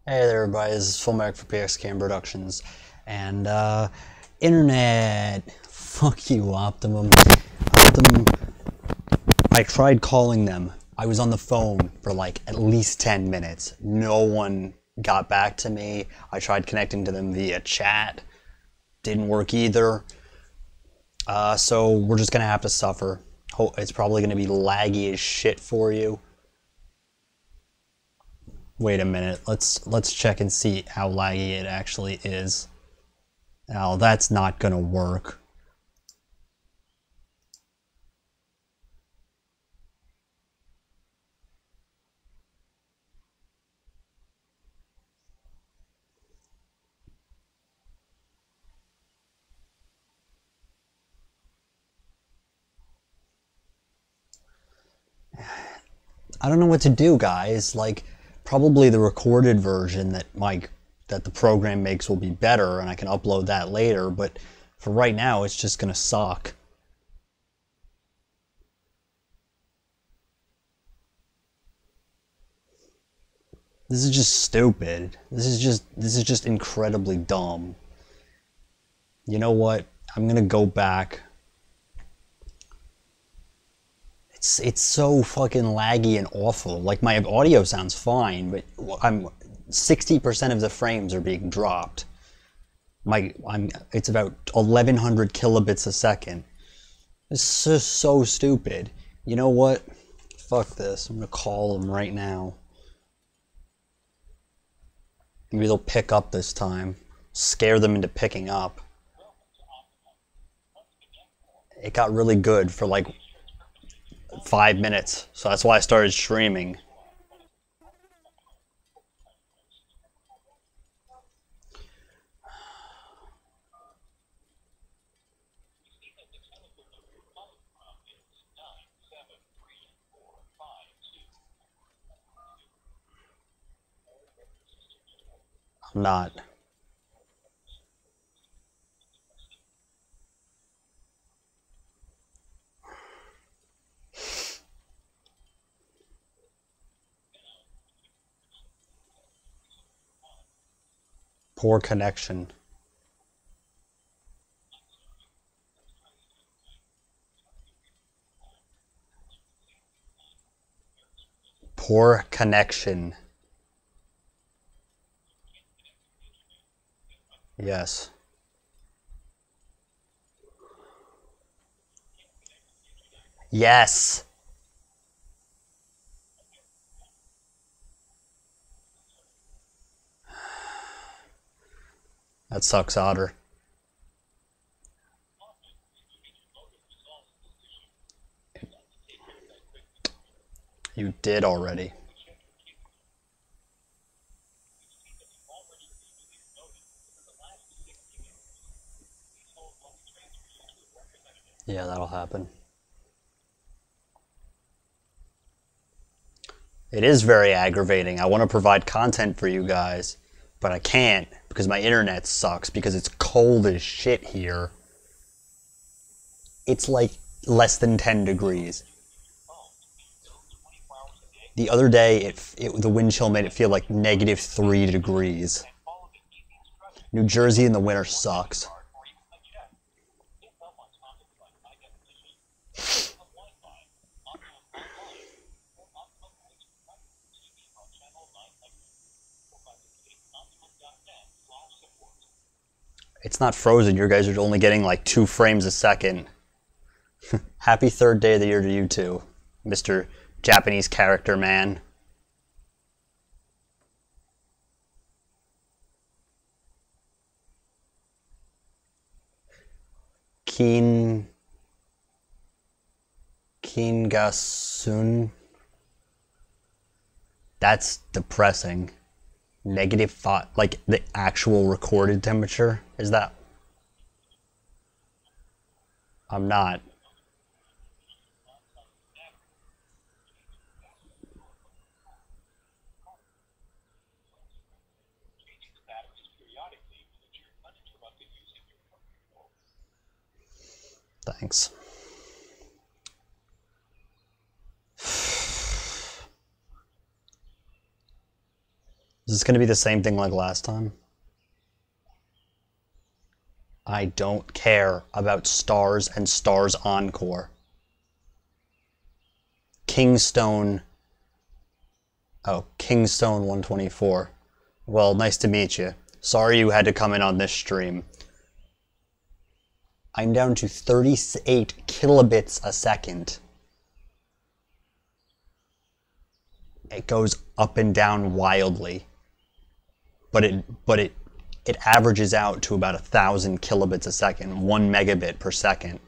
Hey there, everybody. This is Full Mac for PXKM Productions. And, Internet. Fuck you, Optimum. Optimum. I tried calling them. I was on the phone for like at least 10 minutes. No one got back to me. I tried connecting to them via chat. Didn't work either. So we're just gonna have to suffer. It's probably gonna be laggy as shit for you. Wait a minute. Let's check and see how laggy it actually is. Oh, that's not gonna work. I don't know what to do, guys. Like, probably the recorded version that the program makes will be better, and I can upload that later. But for right now, it's just gonna suck. This is just stupid. This is just incredibly dumb. You know what? I'm gonna go back. It's so fucking laggy and awful. Like, my audio sounds fine, but 60% of the frames are being dropped. It's about 1100 kilobits a second. It's just so stupid. You know what? Fuck this. I'm gonna call them right now. Maybe they'll pick up this time. Scare them into picking up. It got really good for like 5 minutes, so that's why I started streaming. I'm not. Poor connection. Poor connection. Yes. Yes. That sucks, Otter. You did already. Yeah, that'll happen. It is very aggravating. I want to provide content for you guys, but I can't because my internet sucks because it's cold as shit here. It's like less than 10 degrees. The other day, the wind chill made it feel like -3 degrees. New Jersey in the winter sucks. It's not frozen. You guys are only getting like 2 frames a second. Happy third day of the year to you too, Mr. Japanese character man. Kingasun. That's depressing. -5, like the actual recorded temperature? Is that? I'm not. Thanks. Is this going to be the same thing like last time? I don't care about Stars and Stars Encore. Kingstone. Oh, Kingstone 124. Well, nice to meet you. Sorry you had to come in on this stream. I'm down to 38 kilobits a second. It goes up and down wildly. But it averages out to about 1,000 kilobits a second, 1 megabit per second.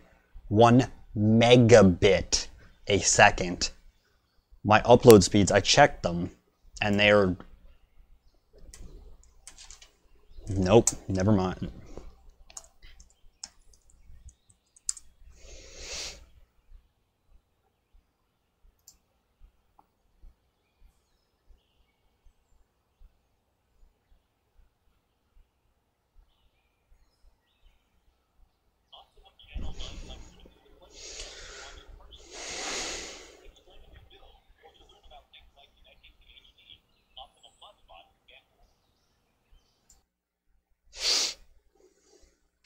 1 megabit a second. My upload speeds, I checked them, and they're... Nope, never mind.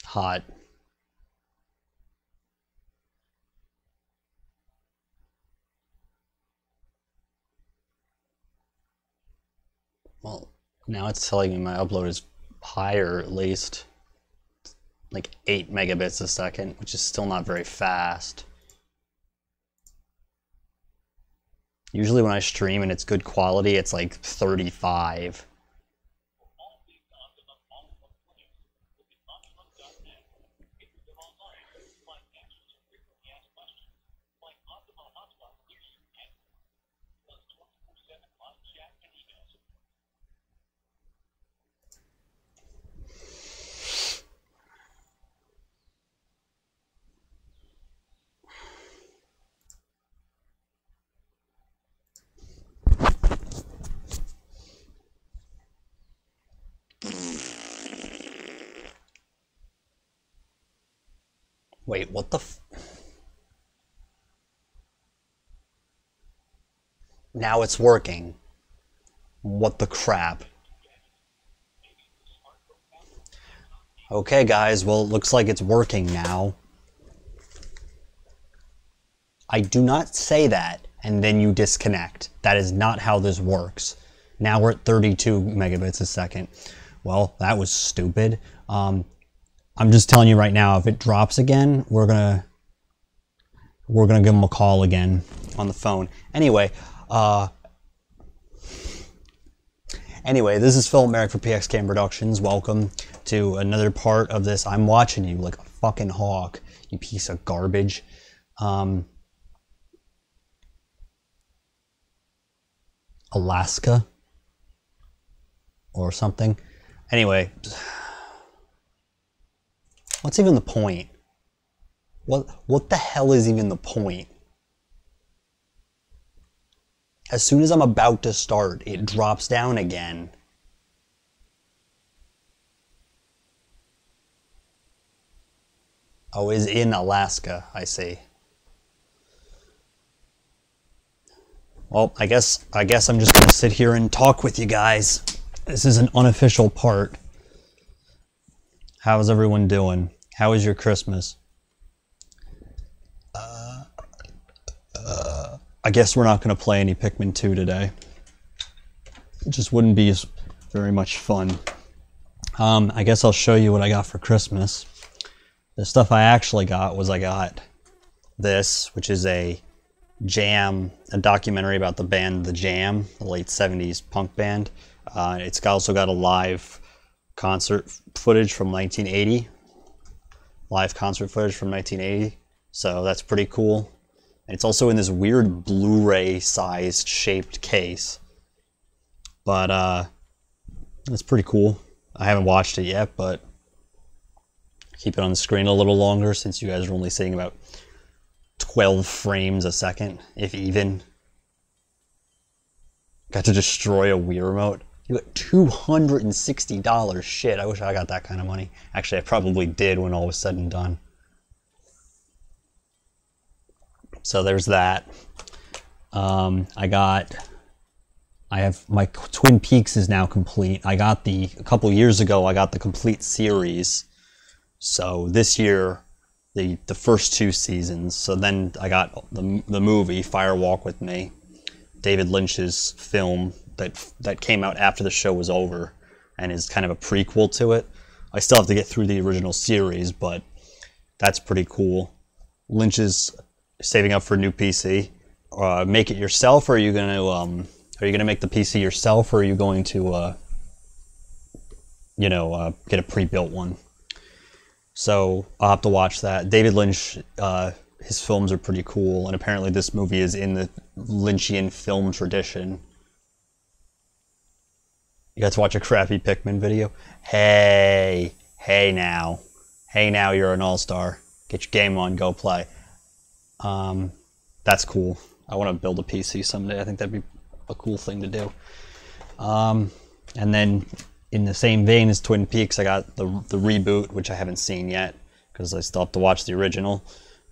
Hot. Well, now it's telling me my upload is higher, at least. Like 8 megabits a second, which is still not very fast. Usually when I stream and it's good quality, it's like 35. Wait, what the f... Now it's working. What the crap? Okay, guys, well, it looks like it's working now. I do not say that, and then you disconnect. That is not how this works. Now we're at 32 megabits a second. Well, that was stupid. I'm just telling you right now, if it drops again, we're gonna give them a call again on the phone. Anyway, this is Philip Merrick for PXKM Productions. Welcome to another part of this. I'm watching you like a fucking hawk, you piece of garbage. Alaska or something. Anyway, what's even the point? What the hell is even the point? As soon as I'm about to start, it drops down again. Oh, is in Alaska, I see. Well, I guess I'm just gonna sit here and talk with you guys. This is an unofficial part. How's everyone doing? How was your Christmas? I guess we're not gonna play any Pikmin 2 today. It just wouldn't be as very much fun. I guess I'll show you what I got for Christmas. The stuff I actually got was I got this, which is a Jam, a documentary about the band The Jam, the late 70s punk band. It's also got a live concert footage from 1980. Live concert footage from 1980. So that's pretty cool. And it's also in this weird Blu-ray sized shaped case. But it's pretty cool. I haven't watched it yet, but keep it on the screen a little longer since you guys are only seeing about 12 frames a second, if even. Got to destroy a Wii remote. You got $260. Shit, I wish I got that kind of money. Actually, I probably did when all was said and done. So there's that. I I have my Twin Peaks is now complete. I got a couple years ago, I got the complete series. So this year, the first 2 seasons. So then I got the movie Fire Walk with Me, David Lynch's film that came out after the show was over and is kind of a prequel to it. I still have to get through the original series, but that's pretty cool. Lynch is saving up for a new PC. Make it yourself, or are you gonna make the PC yourself, or are you going to get a pre-built one? So I'll have to watch that. David Lynch, his films are pretty cool, and apparently this movie is in the Lynchian film tradition. You got to watch a crappy Pikmin video? Hey now, you're an all-star. Get your game on, go play. That's cool. I want to build a PC someday. I think that'd be a cool thing to do. And then in the same vein as Twin Peaks, I got the reboot, which I haven't seen yet because I still have to watch the original.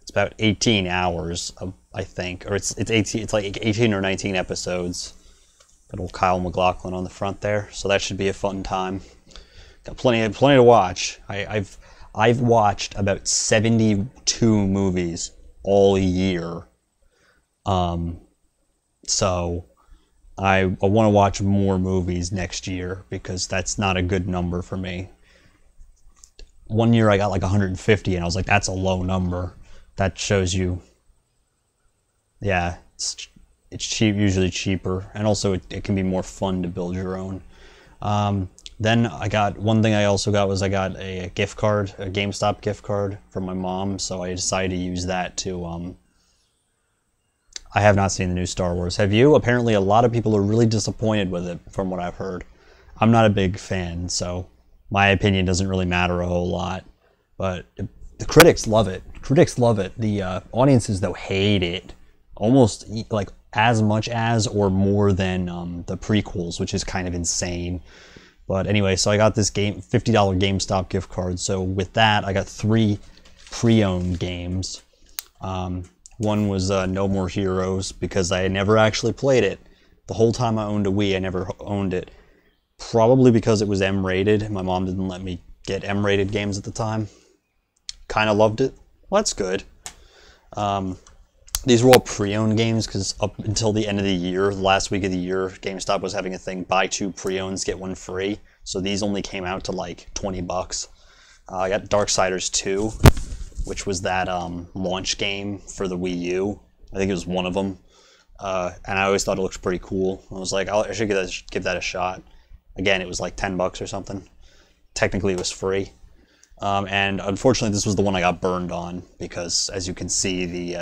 It's about 18 hours, I think, or it's 18. It's like 18 or 19 episodes. Got old Kyle MacLachlan on the front there, so that should be a fun time. Got plenty to watch. I've watched about 72 movies all year. So I want to watch more movies next year because that's not a good number for me. One year I got like 150 and I was like, that's a low number. That shows you, yeah, it's cheap, usually cheaper, and also it can be more fun to build your own. Then I got, one thing I also got was I got a gift card, a GameStop gift card from my mom, so I decided to use that to, I have not seen the new Star Wars. Have you? Apparently a lot of people are really disappointed with it, from what I've heard. I'm not a big fan, so my opinion doesn't really matter a whole lot. But the critics love it. Critics love it. The audiences, though, hate it. Almost like as much as or more than the prequels, which is kind of insane. But anyway, so I got this $50 GameStop gift card. So with that, I got 3 pre-owned games. One was No More Heroes, because I had never actually played it. The whole time I owned a Wii, I never owned it. Probably because it was M-rated. My mom didn't let me get M-rated games at the time. Kind of loved it. Well, that's good. These were all pre-owned games, because up until the end of the year, the last week of the year, GameStop was having a thing, buy 2 pre-owns, get 1 free. So these only came out to like 20 bucks. I got Darksiders 2, which was that launch game for the Wii U. I think it was one of them. And I always thought it looked pretty cool. I was like, I should give that a shot. Again, it was like 10 bucks or something. Technically, it was free. And unfortunately, this was the one I got burned on, because as you can see,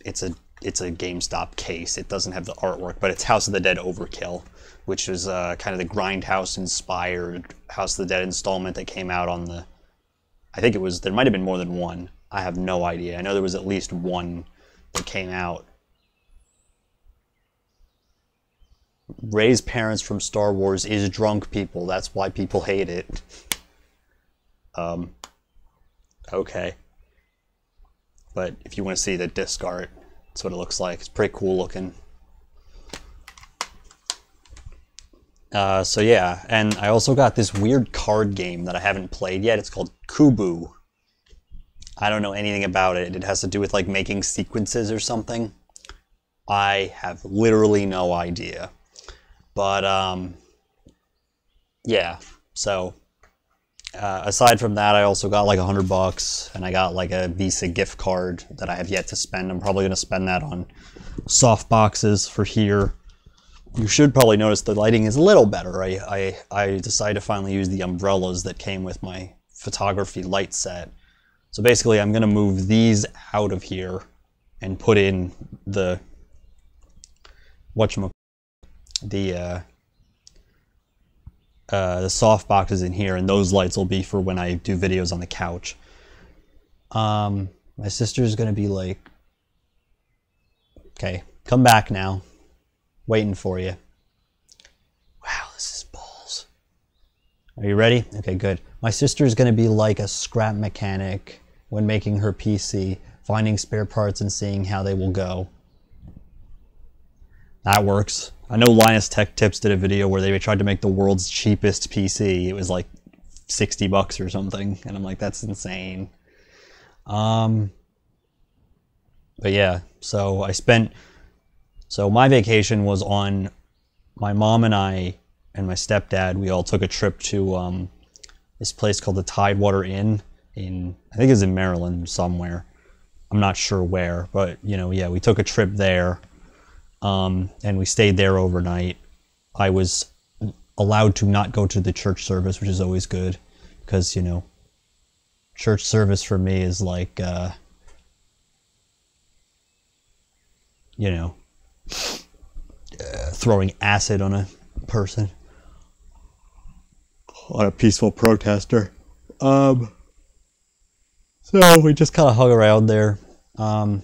it's a GameStop case. It doesn't have the artwork, but it's House of the Dead Overkill, which is kind of the Grindhouse-inspired House of the Dead installment that came out on the... I think it was... There might have been more than one. I have no idea. I know there was at least one that came out. Rey's parents from Star Wars is drunk people. That's why people hate it. Okay. But if you want to see the disc art, that's what it looks like. It's pretty cool looking. So yeah, and I also got this weird card game that I haven't played yet. It's called Kubu. I don't know anything about it. It has to do with like making sequences or something. I have literally no idea. But yeah, so aside from that, I also got like $100, and I got like a Visa gift card that I have yet to spend. I'm probably going to spend that on soft boxes for here. You should probably notice the lighting is a little better. I decided to finally use the umbrellas that came with my photography light set. So basically, I'm going to move these out of here and put in the soft boxes in here, and those lights will be for when I do videos on the couch. My sister's gonna be like, okay, come back now, waiting for you. Wow, this is balls. Are you ready? Okay, good. My sister's gonna be like a scrap mechanic when making her PC, finding spare parts and seeing how they will go. That works. I know Linus Tech Tips did a video where they tried to make the world's cheapest PC. It was like $60 or something, and I'm like, that's insane. But yeah, so my vacation was on, my mom and I and my stepdad, we all took a trip to this place called the Tidewater Inn I think it's in Maryland somewhere. I'm not sure where, but yeah, we took a trip there, and we stayed there overnight. I was allowed to not go to the church service, which is always good, because church service for me is like throwing acid on a person, on a peaceful protester. So we just kind of hung around there. So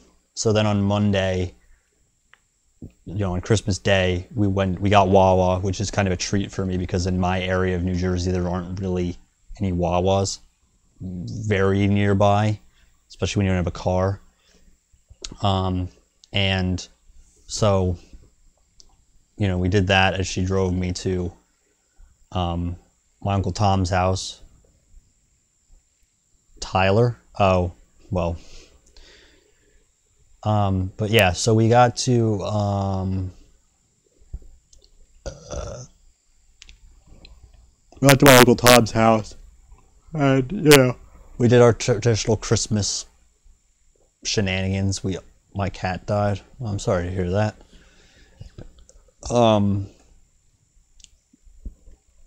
then on Monday, on Christmas Day, we got Wawa, which is kind of a treat for me because in my area of New Jersey, there aren't really any Wawas very nearby, especially when you don't have a car. And so, we did that as she drove me to my Uncle Tom's house. Tyler? Oh, well. But yeah, so we got to my Uncle Tom's house, and we did our traditional Christmas shenanigans. My cat died. I'm sorry to hear that.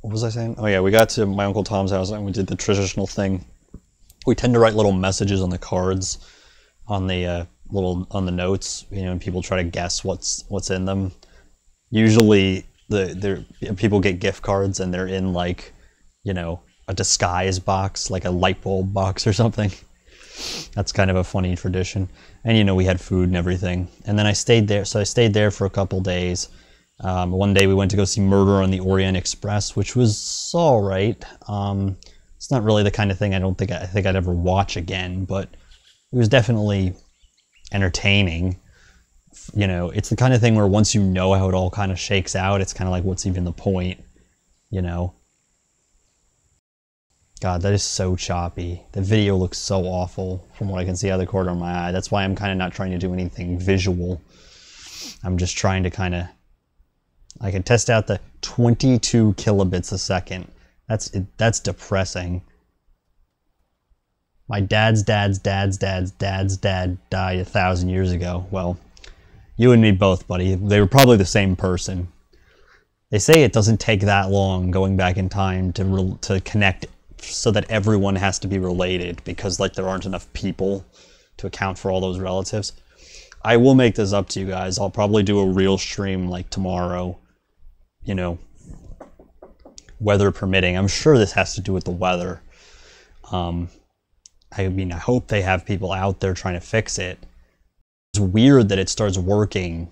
What was I saying? Oh yeah, we got to my Uncle Tom's house and we did the traditional thing. We tend to write little messages on the cards, on the on the notes, and people try to guess what's in them. Usually, people get gift cards and they're in like, a disguise box, like a light bulb box or something. That's kind of a funny tradition. And we had food and everything. And then I stayed there. So I stayed there for a couple days. One day we went to go see Murder on the Orient Express, which was all right. It's not really the kind of thing I think I'd ever watch again, but it was definitely entertaining. It's the kind of thing where once you know how it all kind of shakes out, it's kind of like, what's even the point, God, that is so choppy. The video looks so awful from what I can see out of the corner of my eye. That's why I'm kind of not trying to do anything visual. I'm just trying to I can test out the 22 kilobits a second. That's depressing. My dad's dad died 1,000 years ago. Well, you and me both, buddy. They were probably the same person. They say it doesn't take that long going back in time to connect, so that everyone has to be related, because there aren't enough people to account for all those relatives. I will make this up to you guys. I'll probably do a real stream tomorrow, weather permitting. I'm sure this has to do with the weather. I hope they have people out there trying to fix it. It's weird that it starts working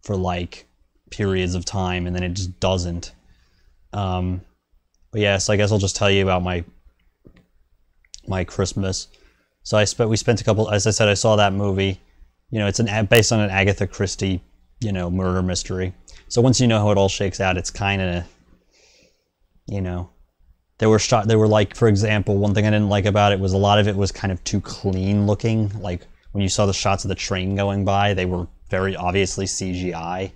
for periods of time and then it just doesn't. But yeah, so I guess I'll just tell you about my Christmas. So we spent as I said, I saw that movie. It's based on an Agatha Christie, murder mystery. So once you know how it all shakes out, it's kind of, they were, for example, one thing I didn't like about it was a lot of it was kind of too clean looking. Like when you saw the shots of the train going by, they were very obviously CGI.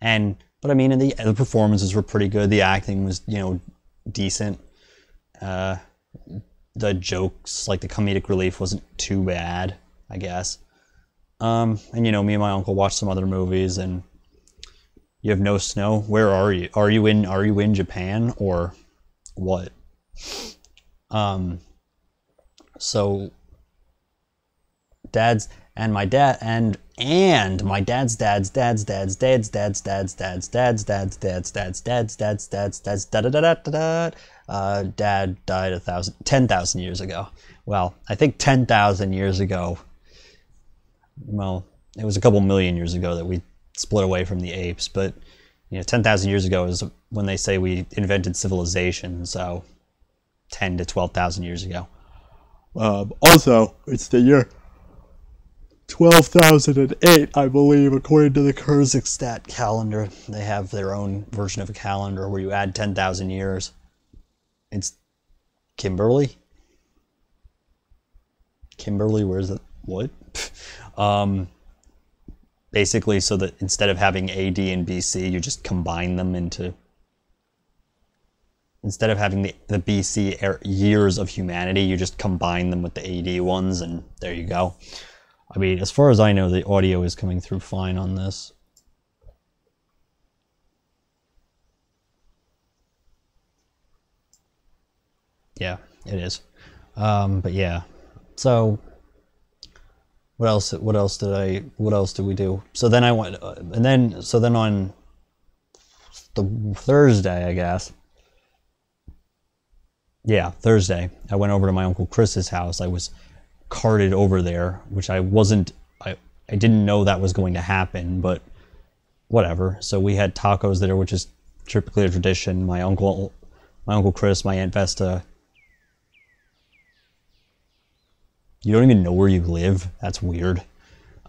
But I mean, and the performances were pretty good. The acting was, decent. The jokes, the comedic relief wasn't too bad, I guess. And me and my uncle watched some other movies, and you have no snow. Where are you? Are you in Japan or what? So dad's and my dad and my dad's dad died 10,000 years ago. Well, I think 10,000 years ago. Well, it was a couple million years ago that we split away from the apes, but 10,000 years ago is when they say we invented civilization. So 10 to 12,000 years ago. Also, it's the year 12,008, I believe, according to the Kyrgyzstan calendar. They have their own version of a calendar where you add 10,000 years. It's Kimberly? Kimberly, where's it? What? Basically, so that instead of having AD and BC, you just combine them into... Instead of having the BC years of humanity, you just combine them with the AD ones, and there you go. I mean, as far as I know, the audio is coming through fine on this. Yeah, it is. But yeah, so what else did we do? So then I went, so then on the Thursday, I guess. Yeah, Thursday, I went over to my Uncle Chris's house. I was carted over there, which I didn't know that was going to happen, but whatever. So we had tacos there, which is typically a tradition. My Uncle Chris, my Aunt Vesta. You don't even know where you live? That's weird.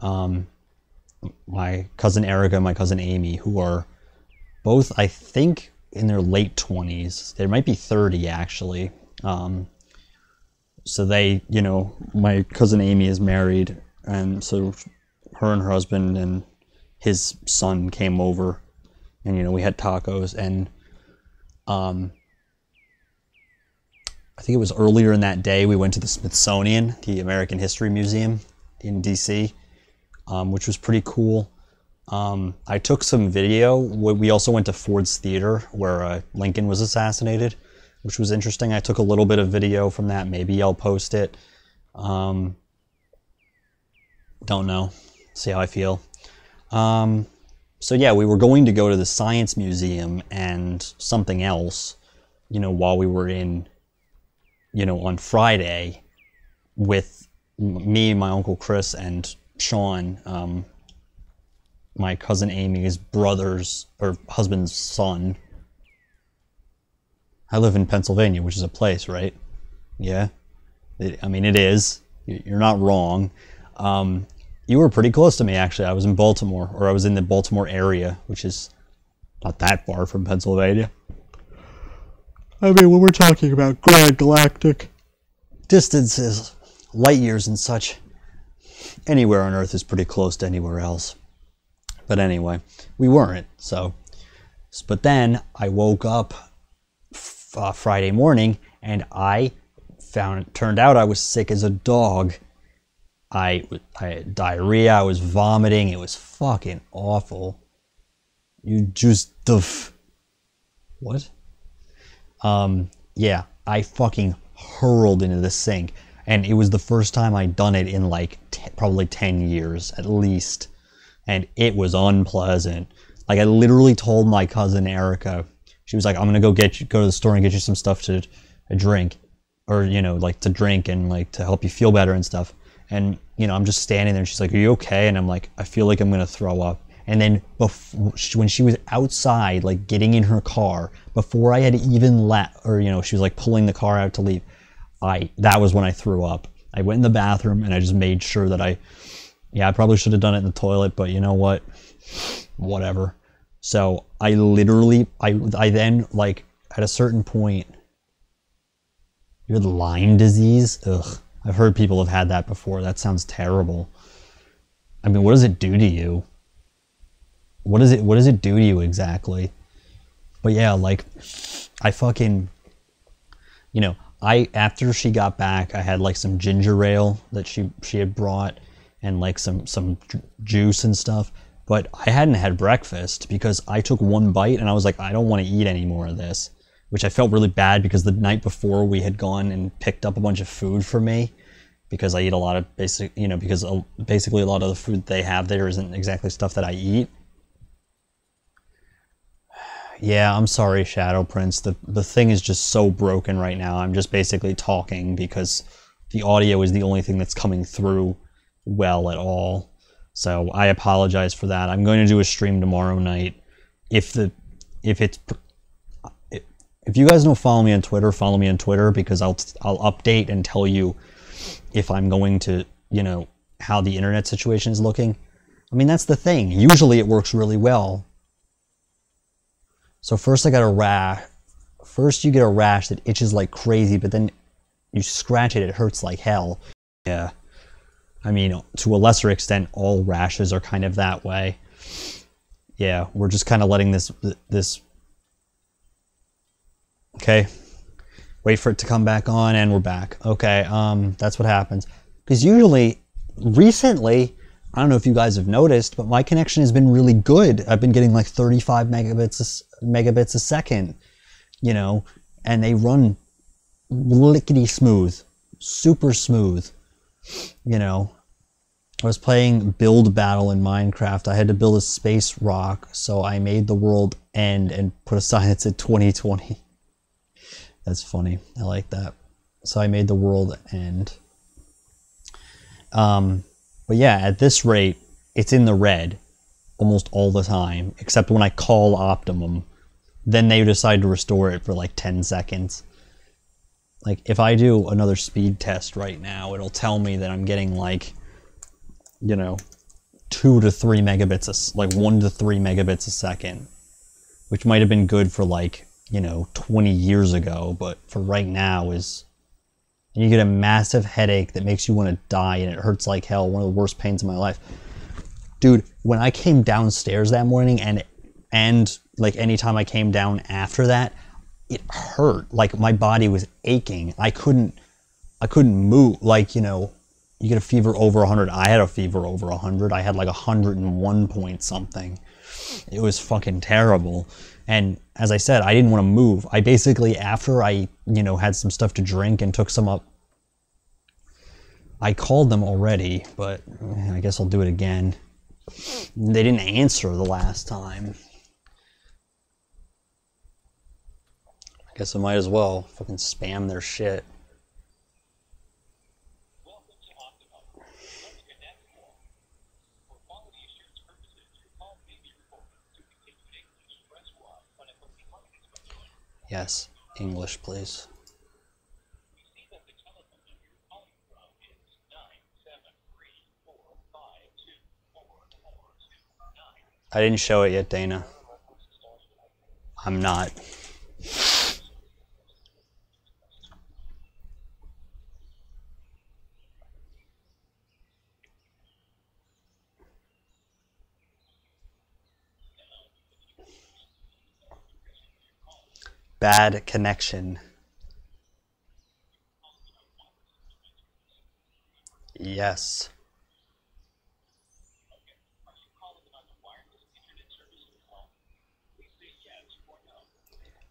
My cousin Erica, my cousin Amy, who are both, I think, in their late 20s. They might be 30, actually. So they, you know, my cousin Amy is married, and so her and her husband and his son came over, and, you know, we had tacos, and I think it was earlier in that day we went to the Smithsonian, the American History Museum in DC, which was pretty cool. I took some video. We also went to Ford's Theater, where Lincoln was assassinated, which was interesting. I took a little bit of video from that. Maybe I'll post it. Don't know. See how I feel. So yeah, we were going to go to the Science Museum and something else, you know, while we were in, you know, on Friday with me, my Uncle Chris, and Sean, my cousin Amy's brother's or husband's son. I live in Pennsylvania, which is a place, right? Yeah. I mean, it is. You're not wrong. You were pretty close to me, actually. I was in Baltimore, or I was in the Baltimore area, which is not that far from Pennsylvania. I mean, when we're talking about grand galactic distances, light years and such, anywhere on Earth is pretty close to anywhere else. But anyway, we weren't, so. But then I woke up Friday morning, and turned out I was sick as a dog. I had diarrhea, I was vomiting, it was fucking awful. You just, what? Yeah, I fucking hurled into the sink, and it was the first time I'd done it in like probably 10 years at least, and it was unpleasant. Like, I literally told my cousin Erica, she was like, I'm gonna go to the store and get you some stuff to drink, or, you know, like to drink and like to help you feel better and stuff. And, you know, I'm just standing there and she's like, are you okay? And I'm like, I feel like I'm gonna throw up. And then when she was outside, like getting in her car, before I had even left, or, you know, she was like pulling the car out to leave, that was when I threw up. I went in the bathroom and I just made sure that I probably should have done it in the toilet, but you know what? Whatever. So I literally, I then, like, at a certain point, you had Lyme disease? Ugh. I've heard people have had that before. That sounds terrible. I mean, what does it do to you? What does it do to you exactly? But yeah, like, I fucking, you know, after she got back, I had like some ginger ale that she had brought, and like some juice and stuff. But I hadn't had breakfast because I took one bite and I was like, I don't want to eat any more of this, which I felt really bad because the night before we had gone and picked up a bunch of food for me, because I eat a lot of basically a lot of the food they have there isn't exactly stuff that I eat. Yeah, I'm sorry, Shadow Prince. The thing is just so broken right now. I'm just basically talking because the audio is the only thing that's coming through well at all. So I apologize for that. I'm going to do a stream tomorrow night. If you guys don't follow me on Twitter, because I'll update and tell you if I'm going to, you know, how the internet situation is looking. I mean, that's the thing. Usually it works really well. So first I got a rash. First you get a rash that itches like crazy, but then you scratch it, it hurts like hell. Yeah. I mean, to a lesser extent, all rashes are kind of that way. Yeah, we're just kind of letting this... Okay. Wait for it to come back on, and we're back. Okay, that's what happens. Because usually, recently, I don't know if you guys have noticed, but my connection has been really good. I've been getting like 35 megabits a second, you know, and they run lickety smooth, super smooth, you know. I was playing Build Battle in Minecraft. I had to build a space rock, so I made the world end and put a sign that said 2020. That's funny. I like that. So I made the world end. But yeah, at this rate, it's in the red almost all the time, except when I call Optimum. Then they decide to restore it for like 10 seconds. Like, if I do another speed test right now, it'll tell me that I'm getting like, you know, 2 to 3 megabits, like 1 to 3 megabits a second, which might have been good for like, you know, 20 years ago, but for right now is, and you get a massive headache that makes you want to die and it hurts like hell, one of the worst pains of my life. Dude, when I came downstairs that morning and like anytime I came down after that, it hurt. Like my body was aching. I couldn't move. Like, you know, you get a fever over 100. I had a fever over 100. I had like 101 point something. It was fucking terrible. And as I said, I didn't want to move. I basically, after I, you know, had some stuff to drink and took some up, I called them already, but I guess I'll do it again. They didn't answer the last time. I guess I might as well fucking spam their shit. Yes, English, please. I didn't show it yet, Dana. I'm not. Bad connection. Yes.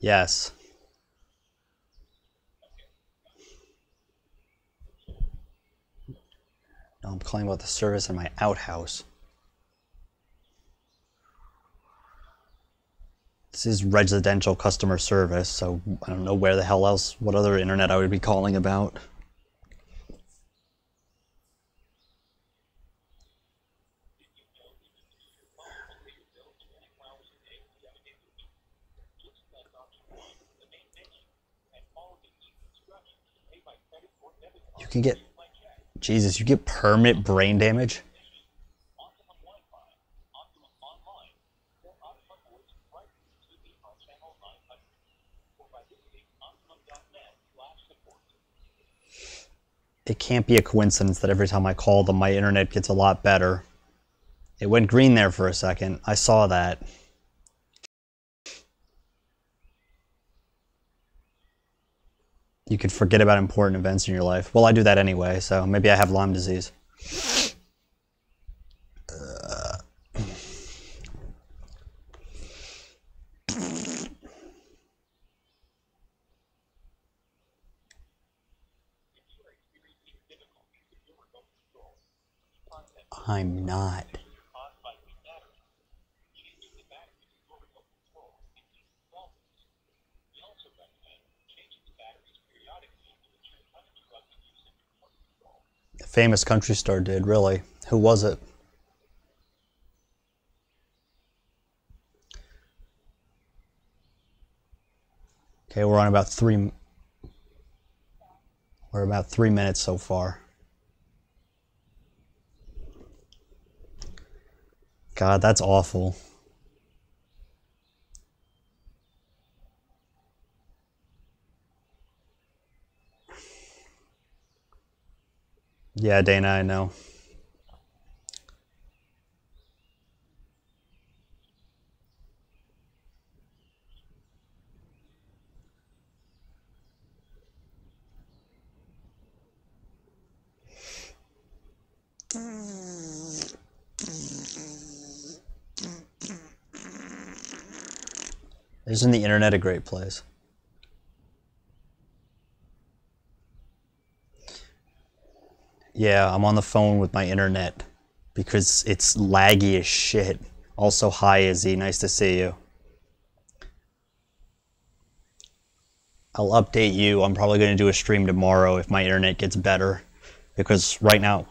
Yes. No, I'm calling about the service in my outhouse. This is residential customer service, so I don't know where the hell else, what other internet I would be calling about. You can get, Jesus, you get permanent brain damage? It can't be a coincidence that every time I call them, my internet gets a lot better. It went green there for a second. I saw that. You could forget about important events in your life. Well, I do that anyway, so maybe I have Lyme disease. I'm not. A famous country star did, really. Who was it? Okay, we're about 3 minutes so far. God, that's awful. Yeah, Dana, I know. Isn't the internet a great place? Yeah, I'm on the phone with my internet because it's laggy as shit. Also, hi Izzy, nice to see you. I'll update you. I'm probably going to do a stream tomorrow if my internet gets better, because right now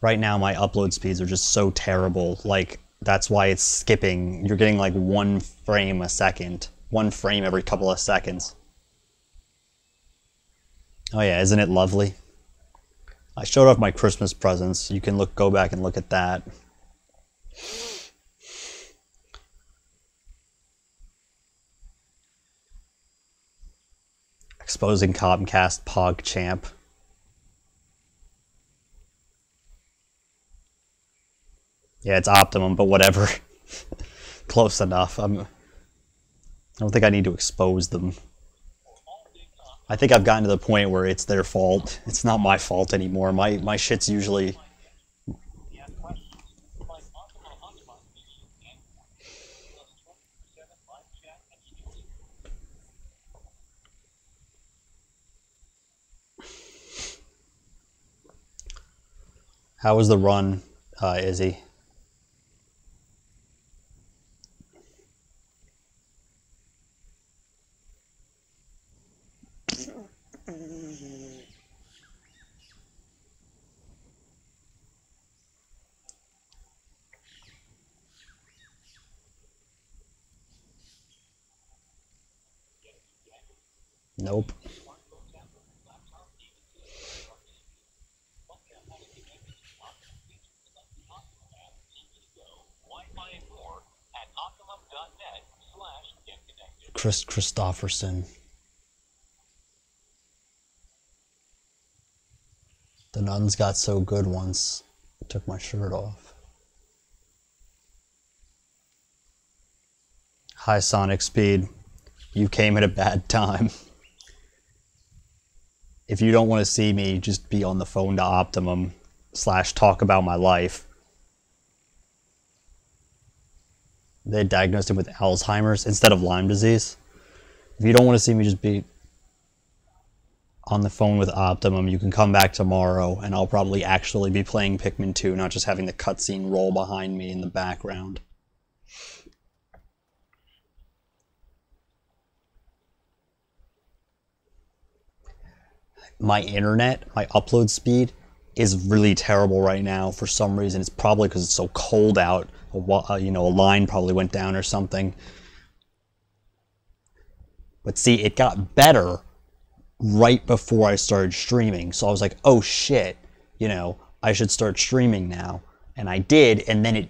my upload speeds are just so terrible. Like, that's why it's skipping. You're getting like 1 frame a second. 1 frame every couple of seconds. Oh yeah, isn't it lovely? I showed off my Christmas presents. You can go back and look at that. Exposing Comcast PogChamp. Yeah, it's Optimum, but whatever. Close enough. I don't think I need to expose them. I think I've gotten to the point where it's their fault. It's not my fault anymore. My shit's usually... How was the run, Izzy? Nope. Chris Christopherson. The nuns got so good once. I took my shirt off. Hi, Sonic Speed. You came at a bad time. If you don't want to see me, just be on the phone to Optimum / talk about my life. They diagnosed him with Alzheimer's instead of Lyme disease. If you don't want to see me, just be on the phone with Optimum. You can come back tomorrow, and I'll probably actually be playing Pikmin 2, not just having the cutscene roll behind me in the background. My internet, my upload speed, is really terrible right now for some reason. It's probably because it's so cold out. A line probably went down or something. But see, it got better right before I started streaming. So I was like, oh shit, I should start streaming now. And I did, and then it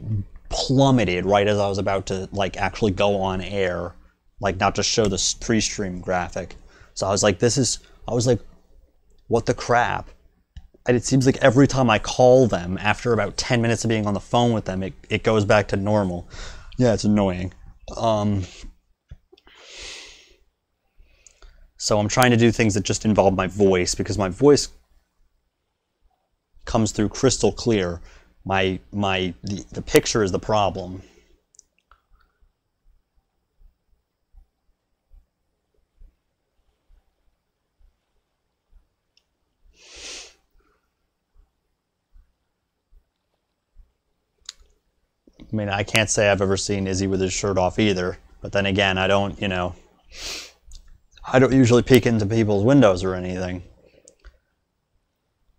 plummeted right as I was about to actually go on air. Not just show the pre-stream graphic. So I was like, what the crap? And it seems like every time I call them, after about 10 minutes of being on the phone with them, it goes back to normal. Yeah, it's annoying. So I'm trying to do things that just involve my voice, because my voice comes through crystal clear. The picture is the problem. I mean, I can't say I've ever seen Izzy with his shirt off either. But then again, I don't usually peek into people's windows or anything.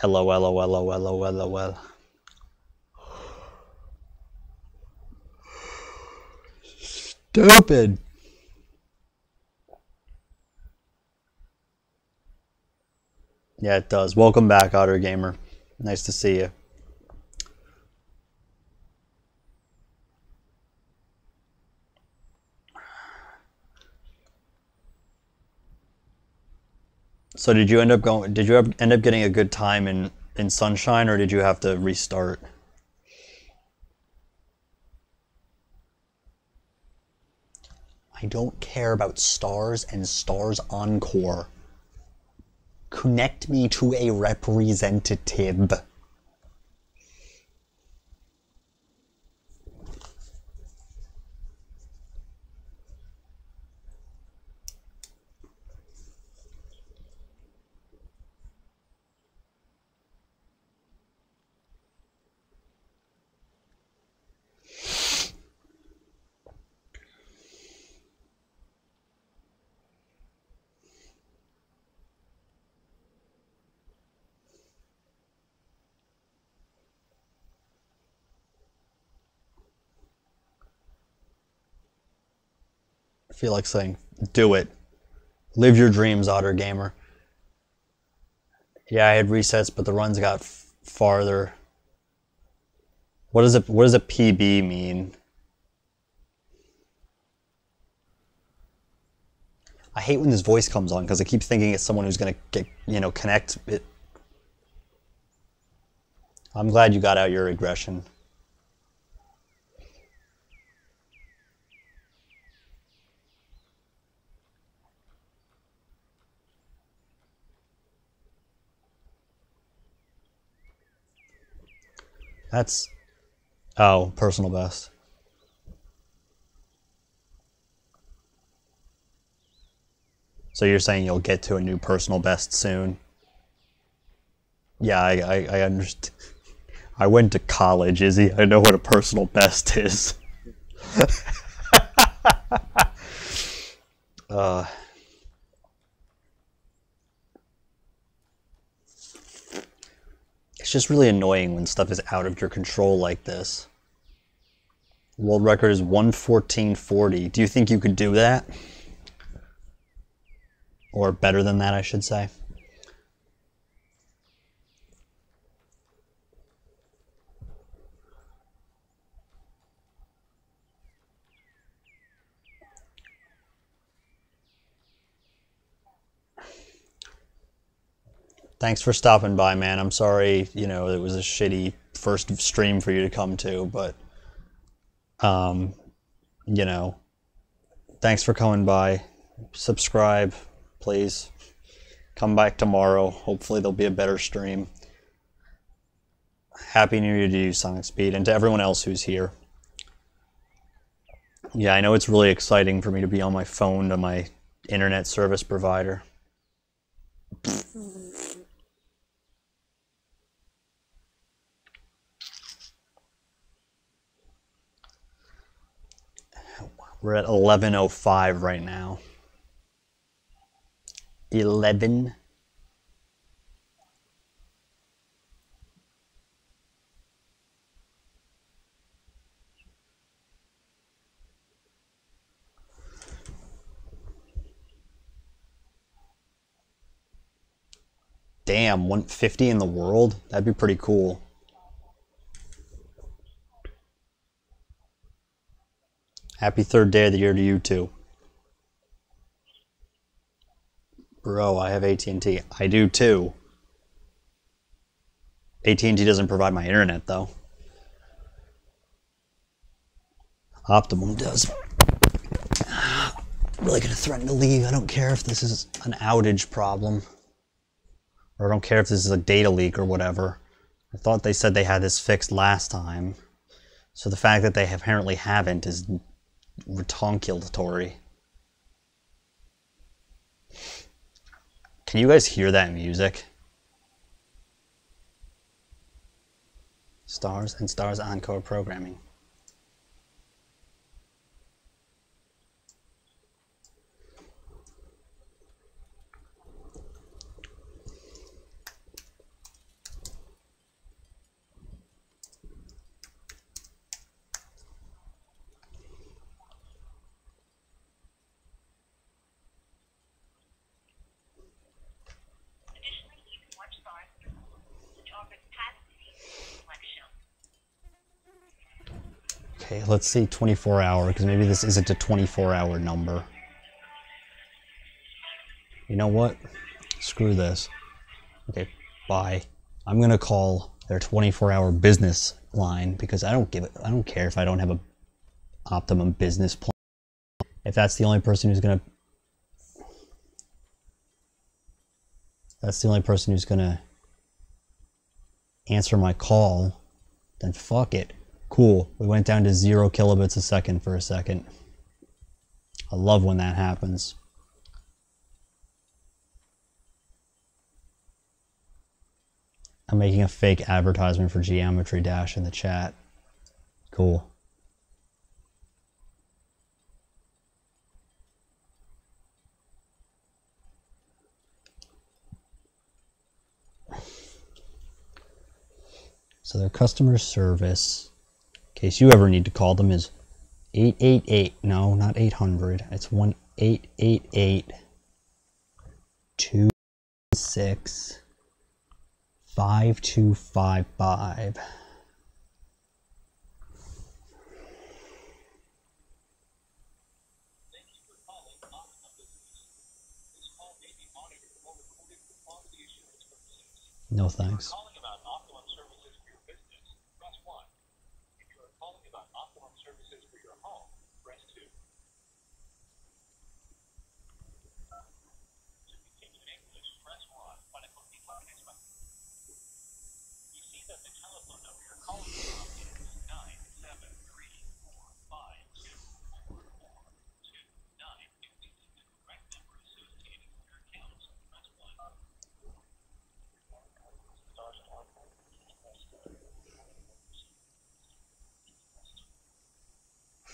LOL. Stupid. Yeah, it does. Welcome back, Otter Gamer. Nice to see you. So did you end up going? Did you end up getting a good time in Sunshine, or did you have to restart? I don't care about stars and stars encore. Connect me to a representative. I feel like saying, do it. Live your dreams, Otter Gamer. Yeah, I had resets, but the runs got farther. What does it? What does a PB mean? I hate when this voice comes on because I keep thinking it's someone who's gonna get, connect it. I'm glad you got out your aggression. That's, oh, personal best. So you're saying you'll get to a new personal best soon? Yeah, I understand. I went to college, Izzy. I know what a personal best is. It's just really annoying when stuff is out of your control like this. World record is 1:14:40. Do you think you could do that? Or better than that, I should say. Thanks for stopping by, man. I'm sorry, it was a shitty first stream for you to come to, but, you know, thanks for coming by. Subscribe, please. Come back tomorrow. Hopefully there'll be a better stream. Happy New Year to you, Sonic Speed, and to everyone else who's here. Yeah, I know it's really exciting for me to be on my phone to my internet service provider. We're at 11:05 right now. 11. Damn, 150 in the world? That'd be pretty cool. Happy third day of the year to you too. Bro, I have AT&T. I do too. AT&T doesn't provide my internet though. Optimum does. I'm really gonna threaten to leave. I don't care if this is an outage problem. Or I don't care if this is a data leak or whatever. I thought they said they had this fixed last time. So the fact that they apparently haven't is retonkulatory. Can you guys hear that music? Stars and Stars Encore programming. Okay, let's see 24-hour, because maybe this isn't a 24-hour number. You know what? screw this. Okay, bye. I'm gonna call their 24-hour business line because I don't care if I don't have a optimum business plan. If that's the only person who's gonna answer my call, then fuck it. Cool. We went down to 0 kilobits a second for a second. I love when that happens. I'm making a fake advertisement for Geometry Dash in the chat. Cool. So their customer service, in case you ever need to call them, is 888. No, not 800. It's 1-888-26-5255. No thanks.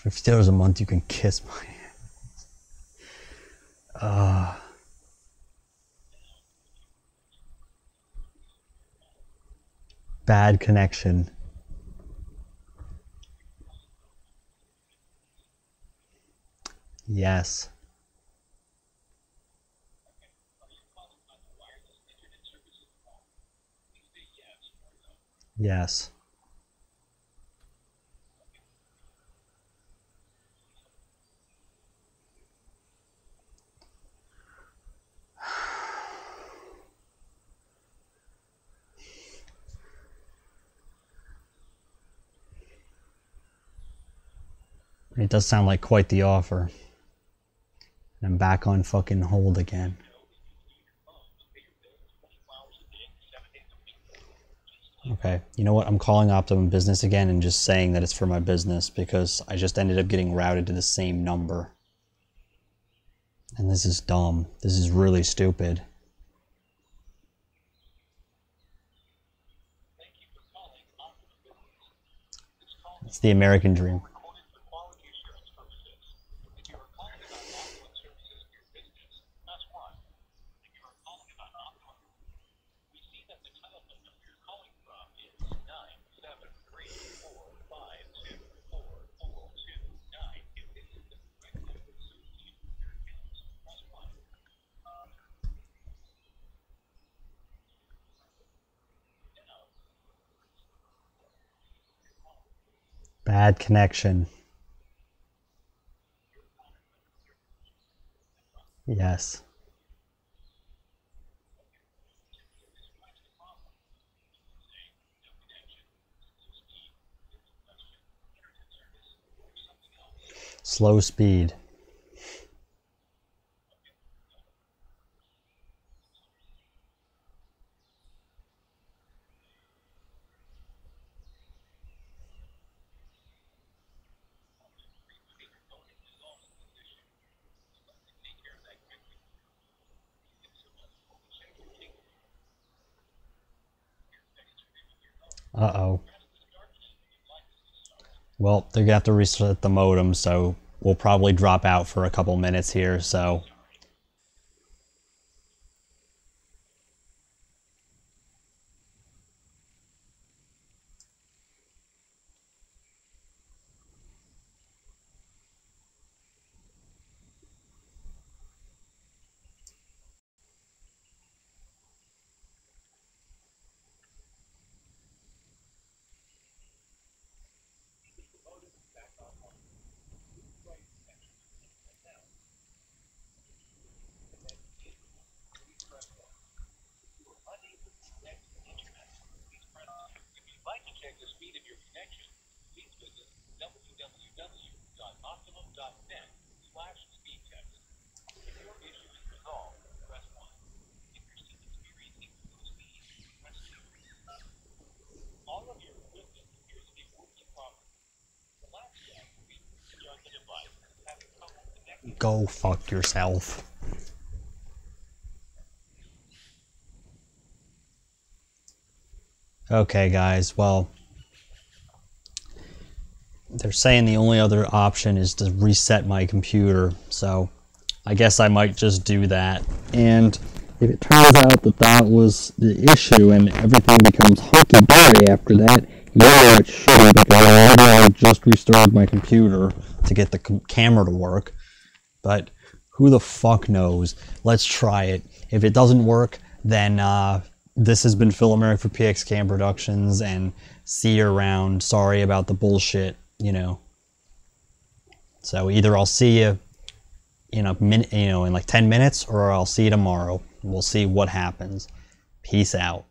$50 a month, you can kiss my ass. Bad connection. Yes. Yes. It does sound like quite the offer. And I'm back on fucking hold again. Okay, you know what? I'm calling Optimum Business again and just saying that it's for my business because I just ended up getting routed to the same number. And this is dumb. This is really stupid. It's the American dream. Bad connection. Yes. Slow speed. Uh-oh. Well, they're gonna have to reset the modem, so we'll probably drop out for a couple minutes here, so... Go fuck yourself. Okay, guys, well, they're saying the only other option is to reset my computer, so I guess I might just do that. And if it turns out that that was the issue and everything becomes hunky-dory after that, you know it's shitty because I just restarted my computer to get the camera to work. But who the fuck knows? Let's try it. If it doesn't work, then this has been Phil Americ for PXKM Productions, and see you around. Sorry about the bullshit, you know. So either I'll see you in a minute, you know, in like 10 minutes, or I'll see you tomorrow. We'll see what happens. Peace out.